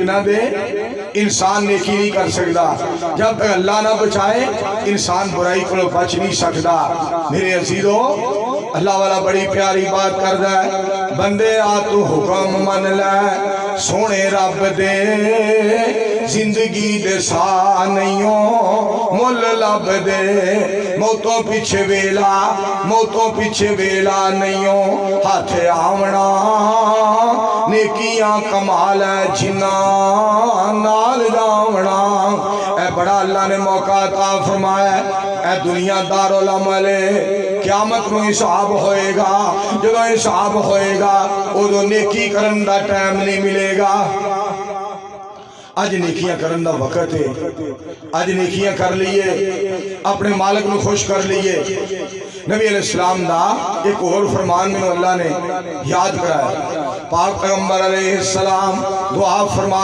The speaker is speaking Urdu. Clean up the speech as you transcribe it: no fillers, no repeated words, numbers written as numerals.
نہ دے انسان نیکی نہیں کر سکتا، جب تک اللہ نہ بچائے انسان برائی کو بچ نہیں سکتا۔ میرے عزیزو اللہ والا بڑی پیاری بات کردہ ہے، بندے آ تو حکم من لے سونے رب دے، زندگی دے سا نئیوں مل لب دے، موتوں پیچھے ویلا موتوں پیچھے ویلا نئیوں، ہاتھ آونا نیکیاں کمال ہے جنہ نال جاونا۔ اے بڑا اللہ نے موقع عطا فرمایا ہے، اے دنیا دارالعمل قیامت نو حساب ہوئے گا، جب حساب ہوئے گا ادو نیکی کرن دا ٹائم نہیں ملے گا۔ آج نیکیاں کرن دا وقت ہے، آج نیکیاں کر لیے اپنے مالک نو خوش کر لیے۔ نبی علیہ السلام دا ایک اور فرمان میں اللہ نے یاد کرایا، پاک پیغمبر علیہ السلام دعا فرما